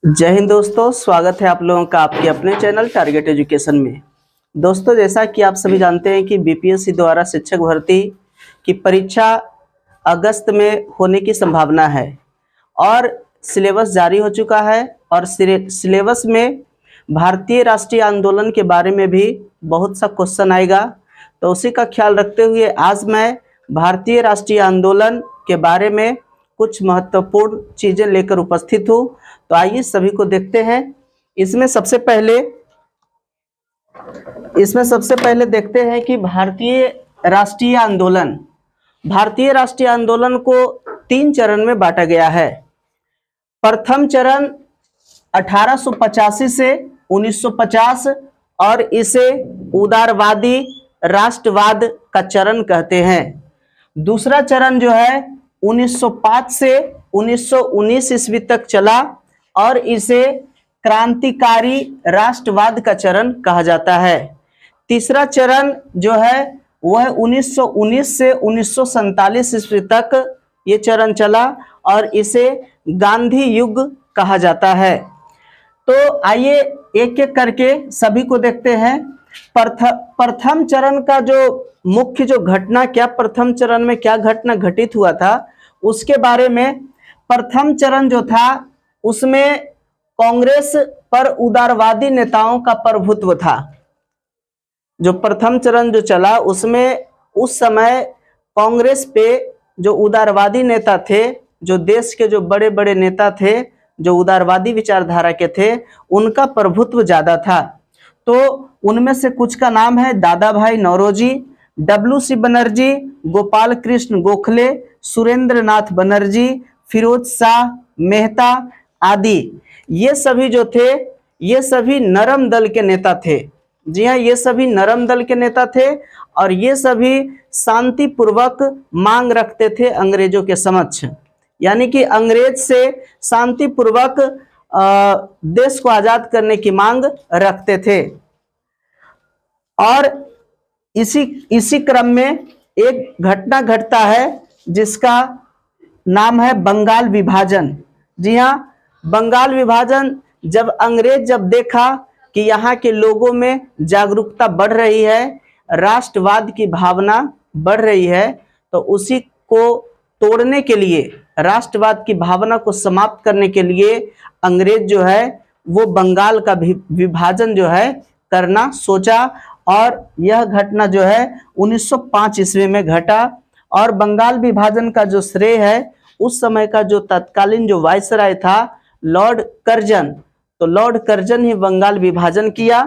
जय हिंद दोस्तों, स्वागत है आप लोगों का आपके अपने चैनल टारगेट एजुकेशन में। दोस्तों, जैसा कि आप सभी जानते हैं कि बीपीएससी द्वारा शिक्षक भर्ती की परीक्षा अगस्त में होने की संभावना है और सिलेबस जारी हो चुका है और सिलेबस में भारतीय राष्ट्रीय आंदोलन के बारे में भी बहुत सा क्वेश्चन आएगा। तो उसी का ख्याल रखते हुए आज मैं भारतीय राष्ट्रीय आंदोलन के बारे में कुछ महत्वपूर्ण चीज़ें लेकर उपस्थित हूँ। तो आइए सभी को देखते हैं। इसमें सबसे पहले देखते हैं कि भारतीय राष्ट्रीय आंदोलन को 3 चरण में बांटा गया है। प्रथम चरण 1885 से 1950 और इसे उदारवादी राष्ट्रवाद का चरण कहते हैं। दूसरा चरण जो है 1905 से 1919 ईस्वी तक चला और इसे क्रांतिकारी राष्ट्रवाद का चरण कहा जाता है। तीसरा चरण जो है वह 1919 से 1947 ईस्वी तक ये चरण चला और इसे गांधी युग कहा जाता है। तो आइए एक एक करके सभी को देखते हैं। प्रथम चरण का जो मुख्य जो घटना प्रथम चरण में क्या घटना घटित हुआ था उसके बारे में। प्रथम चरण जो था उसमें कांग्रेस पर उदारवादी नेताओं का प्रभुत्व था। जो प्रथम चरण जो चला उसमें उस समय कांग्रेस पे जो उदारवादी नेता थे, जो देश के जो बड़े बड़े नेता थे, जो उदारवादी विचारधारा के थे, उनका प्रभुत्व ज्यादा था। तो उनमें से कुछ का नाम है दादा भाई नौरोजी, WC बनर्जी, गोपाल कृष्ण गोखले, सुरेंद्र नाथ बनर्जी, फिरोज शाह मेहता आदि। ये सभी जो थे ये सभी नरम दल के नेता थे। जी हाँ, ये सभी नरम दल के नेता थे और ये सभी शांतिपूर्वक मांग रखते थे अंग्रेजों के समक्ष, यानी कि अंग्रेज से शांतिपूर्वक देश को आजाद करने की मांग रखते थे। और इसी क्रम में एक घटना घटता है जिसका नाम है बंगाल विभाजन। जी हाँ, बंगाल विभाजन जब अंग्रेज देखा कि यहाँ के लोगों में जागरूकता बढ़ रही है, राष्ट्रवाद की भावना बढ़ रही है, तो उसी को तोड़ने के लिए, राष्ट्रवाद की भावना को समाप्त करने के लिए अंग्रेज जो है वो बंगाल का विभाजन जो है करना सोचा। और यह घटना जो है 1905 ईस्वी में घटा। और बंगाल विभाजन का जो श्रेय है उस समय का जो तत्कालीन जो वायसराय था लॉर्ड कर्जन, तो लॉर्ड कर्जन ही बंगाल विभाजन किया।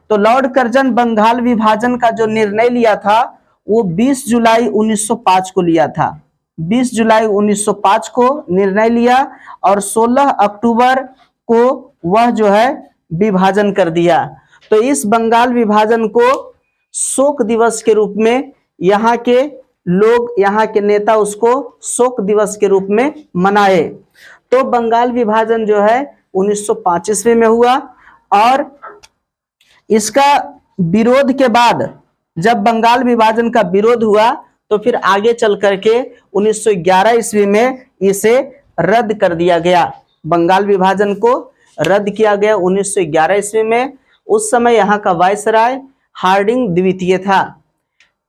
तो लॉर्ड कर्जन बंगाल विभाजन का जो निर्णय लिया था वो 20 जुलाई 1905 को लिया था। 20 जुलाई 1905 को निर्णय लिया और 16 अक्टूबर को वह जो है विभाजन कर दिया। तो इस बंगाल विभाजन को शोक दिवस के रूप में यहाँ के लोग, यहाँ के नेता उसको शोक दिवस के रूप में मनाए। तो बंगाल विभाजन जो है 1905 ईस्वी में हुआ और इसका विरोध के बाद, जब बंगाल विभाजन का विरोध हुआ तो फिर आगे चल करके 1911 ईस्वी में इसे रद्द कर दिया गया। बंगाल विभाजन को रद्द किया गया 1911 ईस्वी में। उस समय यहाँ का वायसराय हार्डिंग द्वितीय था।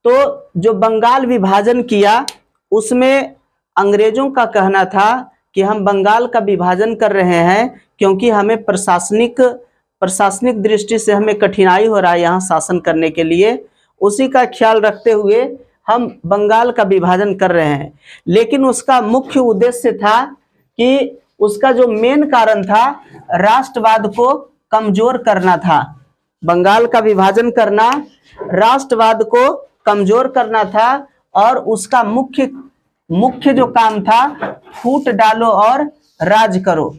तो जो बंगाल विभाजन किया उसमें अंग्रेजों का कहना था कि हम बंगाल का विभाजन कर रहे हैं क्योंकि हमें प्रशासनिक दृष्टि से हमें कठिनाई हो रहा है यहाँ शासन करने के लिए, उसी का ख्याल रखते हुए हम बंगाल का विभाजन कर रहे हैं। लेकिन उसका मुख्य उद्देश्य था कि उसका जो मेन कारण था राष्ट्रवाद को कमजोर करना था। बंगाल का विभाजन करना राष्ट्रवाद को कमजोर करना था और उसका मुख्य जो काम था फूट डालो और राज करो।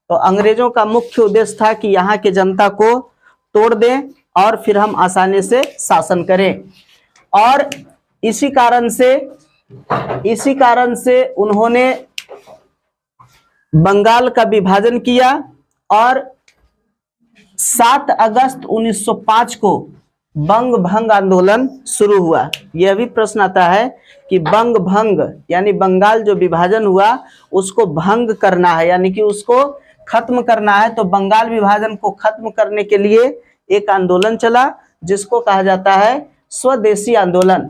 तो अंग्रेजों का मुख्य उद्देश्य था कि यहाँ के जनता को तोड़ दें और फिर हम आसानी से शासन करें। और इसी कारण से उन्होंने बंगाल का विभाजन किया और 7 अगस्त 1905 को बंग भंग आंदोलन शुरू हुआ। यह भी प्रश्न आता है कि बंग भंग यानी बंगाल जो विभाजन हुआ उसको भंग करना है, यानी कि उसको खत्म करना है, तो बंगाल विभाजन को खत्म करने के लिए एक आंदोलन चला जिसको कहा जाता है स्वदेशी आंदोलन।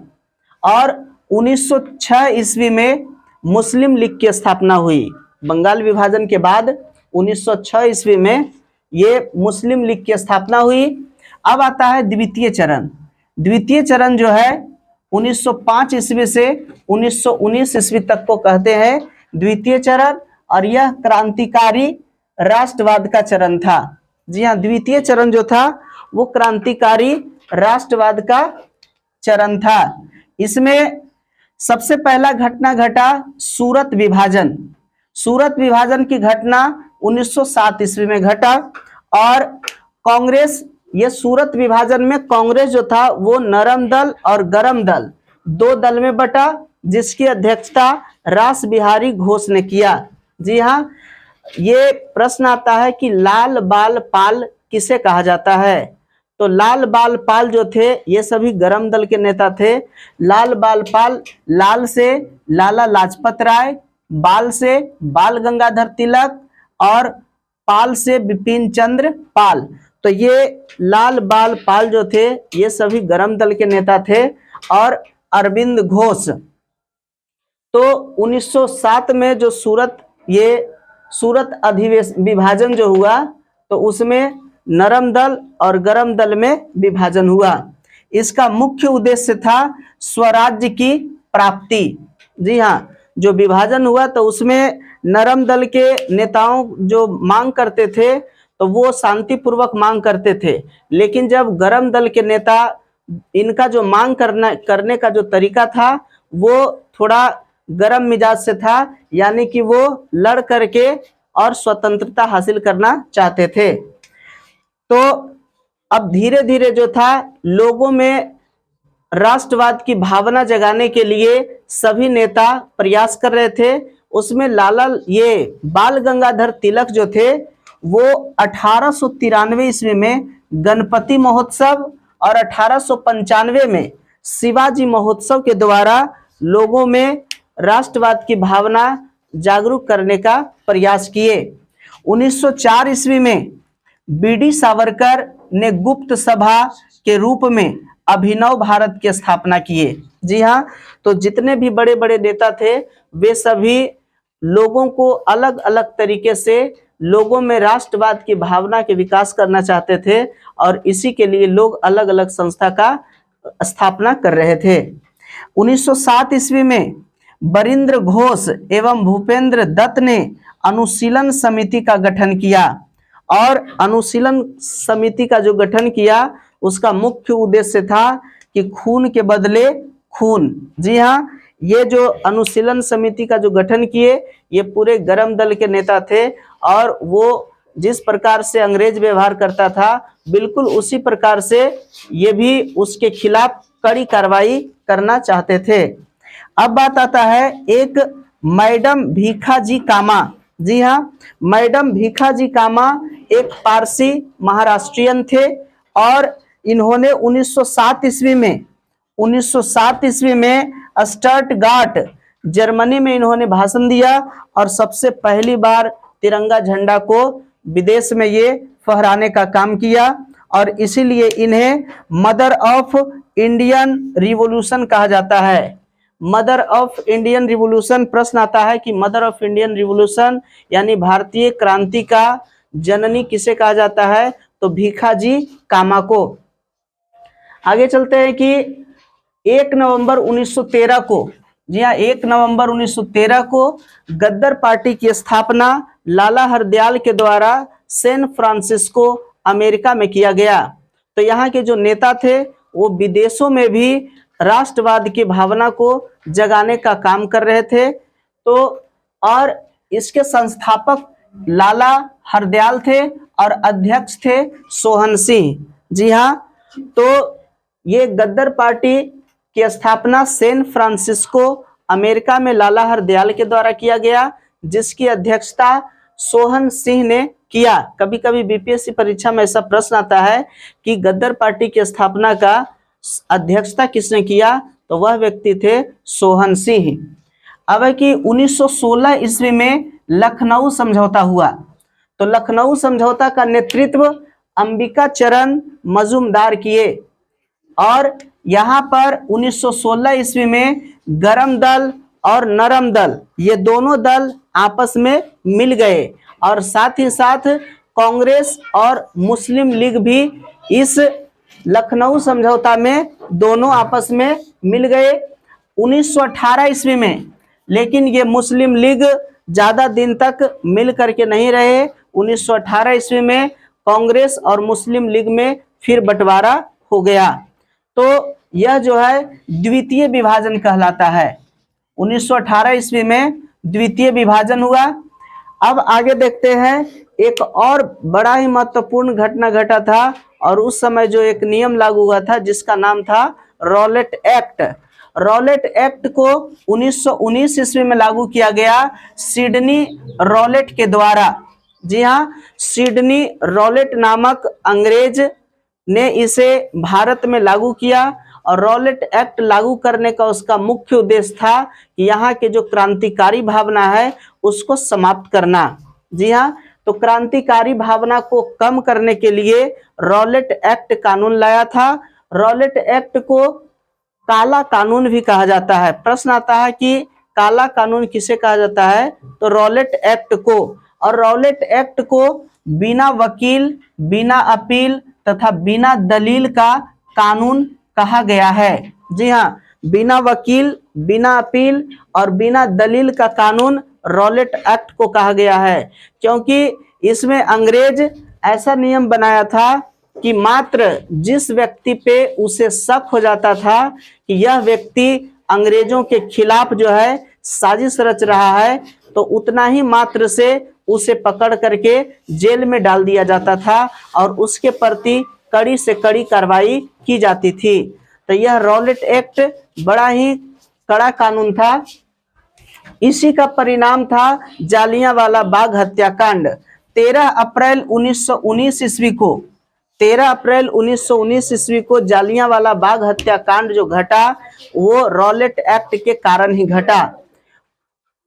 और 1906 ईस्वी में मुस्लिम लीग की स्थापना हुई। बंगाल विभाजन के बाद 1906 ईस्वी में ये मुस्लिम लीग की स्थापना हुई। अब आता है द्वितीय चरण। द्वितीय चरण जो है 1905 ईस्वी से 1919 ईस्वी तक को कहते हैं द्वितीय चरण, और यह क्रांतिकारी राष्ट्रवाद का चरण था। जी हाँ, द्वितीय चरण जो था वो क्रांतिकारी राष्ट्रवाद का चरण था। इसमें सबसे पहला घटना घटा सूरत विभाजन। सूरत विभाजन की घटना 1907 ईस्वी में घटा, और कांग्रेस, ये सूरत विभाजन में कांग्रेस जो था वो नरम दल और गरम दल दो दल में बटा, जिसकी अध्यक्षता रास बिहारी घोष ने किया। जी हाँ, ये प्रश्न आता है कि लाल बाल पाल किसे कहा जाता है? तो लाल बाल पाल जो थे ये सभी गरम दल के नेता थे। लाल बाल पाल, लाल से लाला लाजपत राय, बाल से बाल गंगाधर तिलक, और पाल से बिपिन चंद्र पाल। तो ये लाल बाल पाल जो थे ये सभी गरम दल के नेता थे। और अरविंद घोष, तो 1907 में जो सूरत अधिवेशन विभाजन जो हुआ तो उसमें नरम दल और गरम दल में विभाजन हुआ। इसका मुख्य उद्देश्य था स्वराज्य की प्राप्ति। जी हाँ, जो विभाजन हुआ तो उसमें नरम दल के नेताओं जो मांग करते थे तो वो शांतिपूर्वक मांग करते थे, लेकिन जब गरम दल के नेता, इनका जो मांग करने का जो तरीका था वो थोड़ा गरम मिजाज से था, यानी कि वो लड़ करके और स्वतंत्रता हासिल करना चाहते थे। तो अब धीरे धीरे जो था लोगों में राष्ट्रवाद की भावना जगाने के लिए सभी नेता प्रयास कर रहे थे। उसमें ये बाल गंगाधर तिलक जो थे वो 1893 ईस्वी में गणपति महोत्सव और 1895 में शिवाजी महोत्सव के द्वारा लोगों में राष्ट्रवाद की भावना जागरूक करने का प्रयास किए। 1904 ईस्वी में बीडी सावरकर ने गुप्त सभा के रूप में अभिनव भारत की स्थापना किए। जी हाँ, तो जितने भी बड़े बड़े नेता थे वे सभी लोगों को अलग अलग तरीके से लोगों में राष्ट्रवाद की भावना के विकास करना चाहते थे, और इसी के लिए लोग अलग अलग संस्था का स्थापना कर रहे थे। 1907 ईस्वी में बरिंद्र घोष एवं भूपेंद्र दत्त ने अनुशीलन समिति का गठन किया, और अनुशीलन समिति का जो गठन किया उसका मुख्य उद्देश्य था कि खून के बदले खून। जी हाँ, ये जो अनुशीलन समिति का जो गठन किए ये पूरे गरम दल के नेता थे, और वो जिस प्रकार से अंग्रेज व्यवहार करता था बिल्कुल उसी प्रकार से ये भी उसके खिलाफ कड़ी कार्रवाई करना चाहते थे। अब बात आता है एक मैडम भीखाजी कामा। जी हाँ, मैडम भीखाजी कामा एक पारसी महाराष्ट्रियन थे, और इन्होंने 1907 ईस्वी में स्टटगार्ट जर्मनी में इन्होंने भाषण दिया, और सबसे पहली बार तिरंगा झंडा को विदेश में ये फहराने का काम किया, और इसीलिए इन्हें मदर ऑफ इंडियन रिवॉल्यूशन कहा जाता है। मदर ऑफ इंडियन रिवॉल्यूशन, प्रश्न आता है कि मदर ऑफ इंडियन रिवॉल्यूशन यानी भारतीय क्रांति का जननी किसे कहा जाता है? तो भीखाजी कामा को। आगे चलते हैं कि 1 नवंबर 1913 को, जी हाँ, 1 नवंबर 1913 को गद्दर पार्टी की स्थापना लाला हरदयाल के द्वारा सैन फ्रांसिस्को अमेरिका में किया गया। तो यहाँ के जो नेता थे वो विदेशों में भी राष्ट्रवाद की भावना को जगाने का काम कर रहे थे। तो और इसके संस्थापक लाला हरदयाल थे और अध्यक्ष थे सोहन सिंह। जी हाँ, तो ये गद्दर पार्टी की स्थापना सैन फ्रांसिस्को अमेरिका में लाला हरदयाल के द्वारा किया गया, जिसकी अध्यक्षता सोहन सिंह ने किया। कभी कभी बीपीएससी परीक्षा में ऐसा प्रश्न आता है कि गद्दर पार्टी की स्थापना का अध्यक्षता किसने किया? तो वह व्यक्ति थे सोहन सिंह। अब है कि 1916 ईस्वी में लखनऊ समझौता हुआ। तो लखनऊ समझौता का नेतृत्व अंबिका चरण मजूमदार किए। और यहाँ पर 1916 ईस्वी में गरम दल और नरम दल ये दोनों दल आपस में मिल गए, और साथ ही साथ कांग्रेस और मुस्लिम लीग भी इस लखनऊ समझौता में दोनों आपस में मिल गए 1918 ईस्वी में। लेकिन ये मुस्लिम लीग ज्यादा दिन तक मिल करके नहीं रहे। 1918 ईस्वी में कांग्रेस और मुस्लिम लीग में फिर बंटवारा हो गया। तो यह जो है द्वितीय विभाजन कहलाता है। 1918 ईस्वी में द्वितीय विभाजन हुआ। अब आगे देखते हैं, एक और बड़ा ही महत्वपूर्ण घटना घटा था, और उस समय जो एक नियम लागू हुआ था जिसका नाम था रॉलेट एक्ट। रॉलेट एक्ट को 1919 ईस्वी में लागू किया गया सिडनी रॉलेट के द्वारा। जी हाँ, सिडनी रॉलेट नामक अंग्रेज ने इसे भारत में लागू किया, और रॉलेट एक्ट लागू करने का उसका मुख्य उद्देश्य था कि यहाँ के जो क्रांतिकारी भावना है उसको समाप्त करना। जी हाँ, तो क्रांतिकारी भावना को कम करने के लिए रॉलेट एक्ट कानून लाया था। रॉलेट एक्ट को काला कानून भी कहा जाता है। प्रश्न आता है कि काला कानून किसे कहा जाता है, तो रॉलेट एक्ट को। और रॉलेट एक्ट को बिना वकील, बिना अपील तथा बिना दलील का कानून कहा गया है। जी हाँ, बिना वकील, बिना अपील और बिना दलील का कानून रॉलेट एक्ट को कहा गया है, क्योंकि इसमें अंग्रेज ऐसा नियम बनाया था कि मात्र जिस व्यक्ति पे उसे शक हो जाता था कि यह व्यक्ति अंग्रेजों के खिलाफ जो है साजिश रच रहा है, तो उतना ही मात्र से उसे पकड़ करके जेल में डाल दिया जाता था, और उसके प्रति कड़ी से कड़ी कार्रवाई की जाती थी। तो यह रॉलेट एक्ट बड़ा ही कड़ा कानून था। इसी का परिणाम था जालियांवाला बाग हत्याकांड। 13 अप्रैल 1919 ईस्वी को 13 अप्रैल 1919 ईस्वी को जालियांवाला बाग हत्याकांड जो घटा वो रॉलेट एक्ट के कारण ही घटा।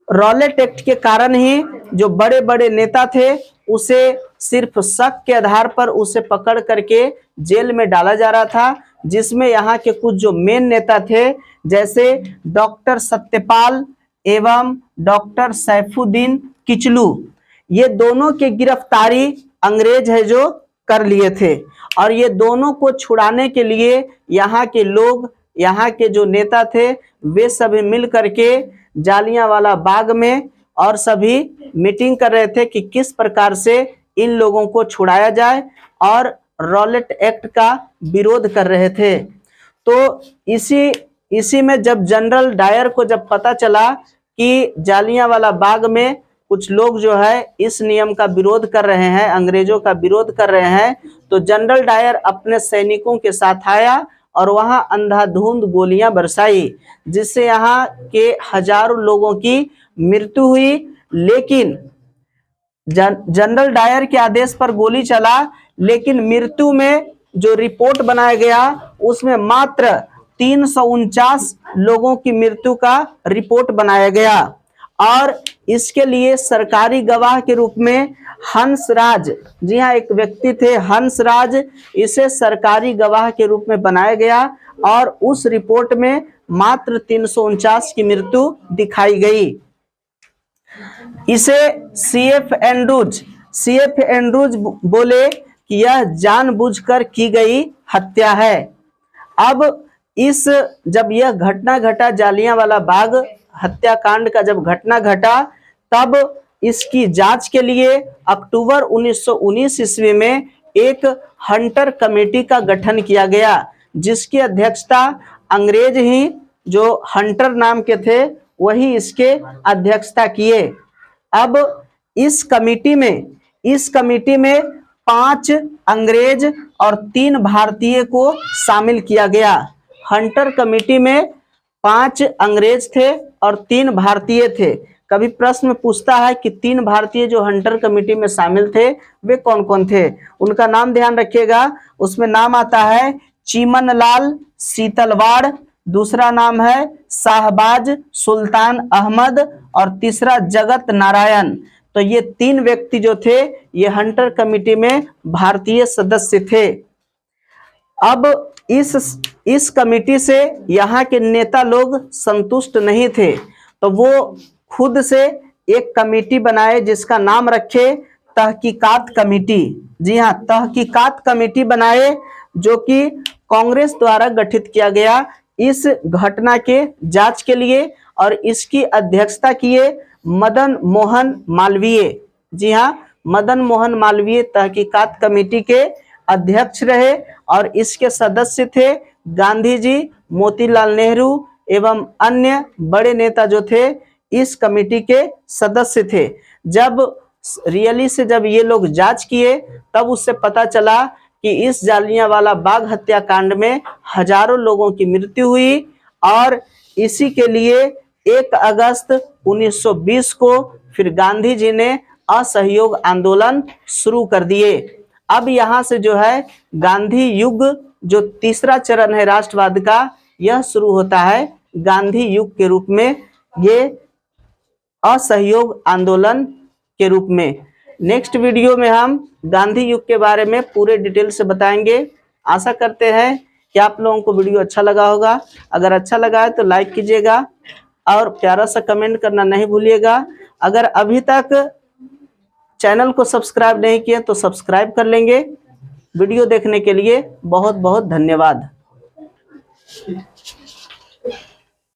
रॉलेट एक्ट के कारण ही जो बड़े बड़े नेता थे उसे सिर्फ शक के आधार पर उसे पकड़ करके जेल में डाला जा रहा था, जिसमें यहाँ के कुछ जो मेन नेता थे जैसे डॉक्टर सत्यपाल एवं डॉक्टर सैफुद्दीन किचलू, ये दोनों की गिरफ्तारी अंग्रेज है जो कर लिए थे। और ये दोनों को छुड़ाने के लिए यहाँ के लोग, यहाँ के जो नेता थे वे सभी मिल करके जालियांवाला बाग में और सभी मीटिंग कर रहे थे कि किस प्रकार से इन लोगों को छुड़ाया जाए, और रॉलेट एक्ट का विरोध कर रहे थे। तो इसी में जब जनरल डायर को जब पता चला कि जालियांवाला बाग में कुछ लोग जो है इस नियम का विरोध कर रहे हैं, अंग्रेजों का विरोध कर रहे हैं, तो जनरल डायर अपने सैनिकों के साथ आया और वहां अंधाधुंध गोलियां बरसाई, जिससे यहाँ के हजारों लोगों की मृत्यु हुई। लेकिन जनरल डायर के आदेश पर गोली चला, लेकिन मृत्यु में जो रिपोर्ट बनाया गया उसमें मात्र 349 लोगों की मृत्यु का रिपोर्ट बनाया गया। और इसके लिए सरकारी गवाह के रूप में हंसराज, जी हाँ एक व्यक्ति थे हंसराज, इसे सरकारी गवाह के रूप में बनाया गया, और उस रिपोर्ट में मात्र 349 की मृत्यु दिखाई गई। इसे सीएफ एंड्रूज बोले कि यह जानबूझकर की गई हत्या है। अब जब यह घटना घटा, जालियांवाला बाग हत्याकांड का जब घटना घटा, तब इसकी जांच के लिए अक्टूबर 1919 ईस्वी में एक हंटर कमेटी का गठन किया गया, जिसकी अध्यक्षता अंग्रेज ही जो हंटर नाम के थे वही इसके अध्यक्षता किए। अब इस कमेटी में 5 अंग्रेज और 3 भारतीय को शामिल किया गया। हंटर कमेटी में 5 अंग्रेज थे और 3 भारतीय थे। कभी प्रश्न में पूछता है कि 3 भारतीय जो हंटर कमेटी में शामिल थे वे कौन कौन थे, उनका नाम ध्यान रखिएगा। उसमें नाम आता है चीमनलाल सीतलवाड़, दूसरा नाम है शाहबाज सुल्तान अहमद, और तीसरा जगत नारायण। तो ये 3 व्यक्ति जो थे ये हंटर कमेटी में भारतीय सदस्य थे। अब इस कमेटी से यहाँ के नेता लोग संतुष्ट नहीं थे, तो वो खुद से एक कमेटी बनाए जिसका नाम रखे तहकीकात कमेटी। जी हाँ, तहकीकात कमेटी बनाए जो कि कांग्रेस द्वारा गठित किया गया इस घटना के जांच के लिए, और इसकी अध्यक्षता किए मदन मोहन मालवीय। जी हाँ, मदन मोहन मालवीय तहकीकात कमेटी के अध्यक्ष रहे, और इसके सदस्य थे गांधी जी, मोतीलाल नेहरू एवं अन्य बड़े नेता जो थे इस कमेटी के सदस्य थे। जब रियली से जब ये लोग जांच किए तब उससे पता चला कि इस जालियांवाला बाग हत्याकांड में हजारों लोगों की मृत्यु हुई, और इसी के लिए 1 अगस्त 1920 को फिर गांधी जी ने असहयोग आंदोलन शुरू कर दिए। अब यहाँ से जो है गांधी युग जो तीसरा चरण है राष्ट्रवाद का, यह शुरू होता है गांधी युग के रूप में, ये असहयोग आंदोलन के रूप में। नेक्स्ट वीडियो में हम गांधी युग के बारे में पूरे डिटेल से बताएंगे। आशा करते हैं कि आप लोगों को वीडियो अच्छा लगा होगा। अगर अच्छा लगा है तो लाइक कीजिएगा और प्यारा सा कमेंट करना नहीं भूलिएगा। अगर अभी तक चैनल को सब्सक्राइब नहीं किए तो सब्सक्राइब कर लेंगे। वीडियो देखने के लिए बहुत बहुत धन्यवाद।